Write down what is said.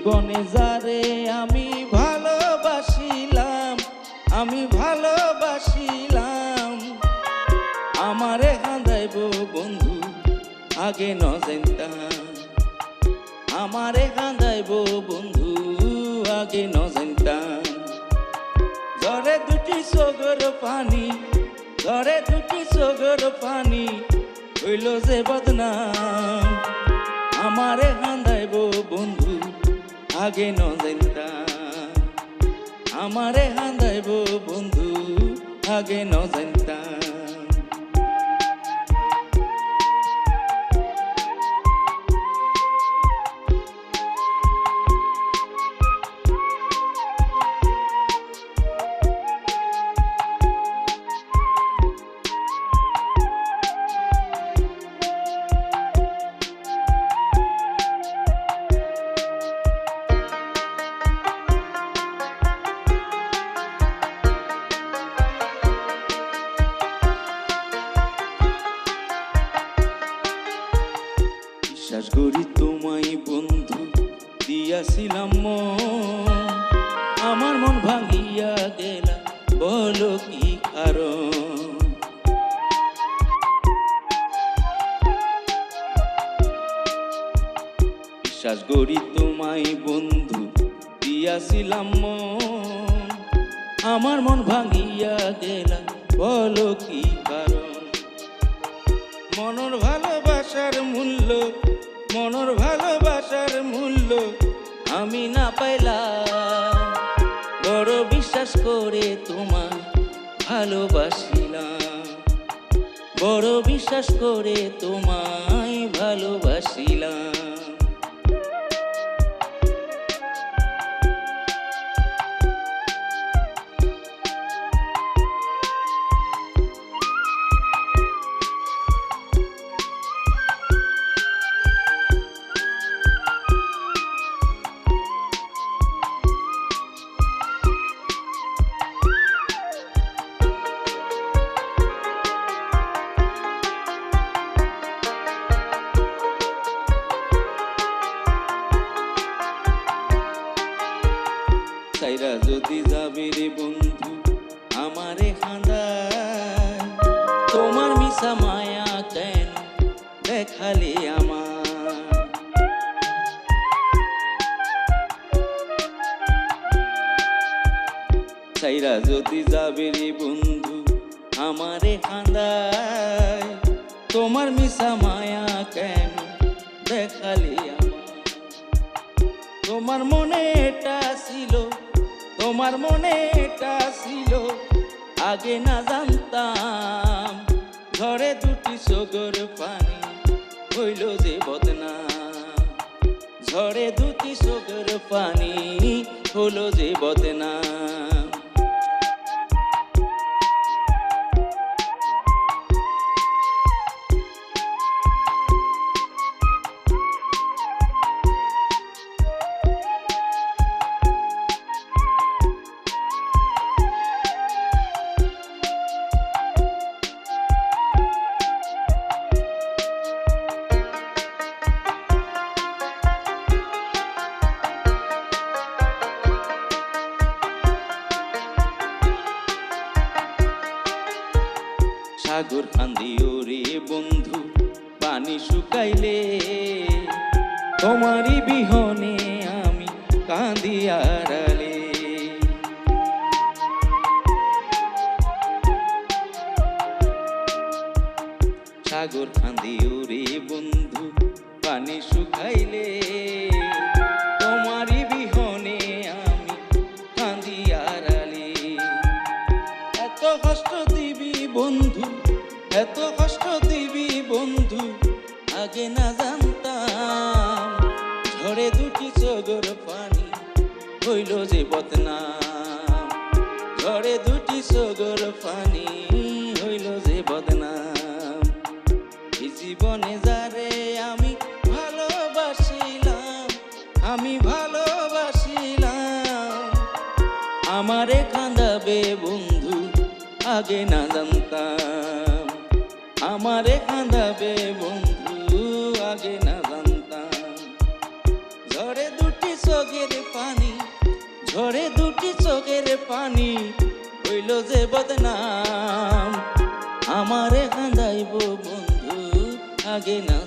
জীবনে যারে আমি ভালোবাসিলাম আমারে কাঁদাইব বন্ধু আগে ন জানতাম, আমারে কাঁদাইব বন্ধু আগে ন জানতাম। ঝরে দুটি চোখের পানি, ঝরে দুটি চোখের পানি হইল যে বদনাম, আমারে কাঁদাইব বন্ধু আগে ন জানতাম, আমারে কাঁদাইব বন্ধু আগে ন জানতাম। বিশ্বাস করি তোমায় বন্ধু দিয়াছিলাম মন, আমার মন ভাঙিয়া গেলা বলো কি কারণ। বিশ্বাস করি তোমায় বন্ধু দিয়াছিলাম মন, আমার মন ভাঙিয়া গেলা বলো কি কারণ। মনের ভালোবাসার মূল্য, মনের ভালোবাসার মূল্য আমি না পাইলাম, বড় বিশ্বাস করে তোমায় ভালোবাসিলাম, বড় বিশ্বাস করে তোমায় ভালোবাসিলাম। সাইরা যদি যাবে রে বন্ধু আমারে খাঁদায়, তোমার মিশা মায়া কেন দেখালে আমার। সাইরা যদি যাবে রে বন্ধু আমারে খাঁদায়, তোমার মিশা মায়া কেন দেখালে আমার। তোমার মনে এটা ছিল, তোমার মনে এটা ছিল আগে না জানতাম, ঝরে দুটি চোখের পানি হইল যে বদনাম, ঝরে দুটি চোখের পানি হলো যে বদনাম। সাগর কান্দিও রে বন্ধু পানি শুকাইলে, তোমারই বিহনে আমি কাঁদি আড়ালে। সাগর কান্দিও রে বন্ধু পানি শুকাইলে, তোমারই বিহনে আমি কাঁদি আড়ালে। এত কষ্ট দিবি বন্ধু, এত কষ্ট দিবি বন্ধু আগে না জানতাম, ঝরে দুটি চোখের পানি হইল যে বদনাম, ঝরে দুটি চোখের পানি হইল যে বদনাম। এই জীবনে যারে আমি ভালোবাসিলাম, আমি ভালোবাসিলাম আমারে কাঁদাবে বন্ধু আগে না জানতাম, আমারে কাঁদাবে বন্ধু আগে না জানতাম। ঝরে দুটি চোখে হইল যে বদনাম, আমারে কান্দাইব বন্ধু আগে না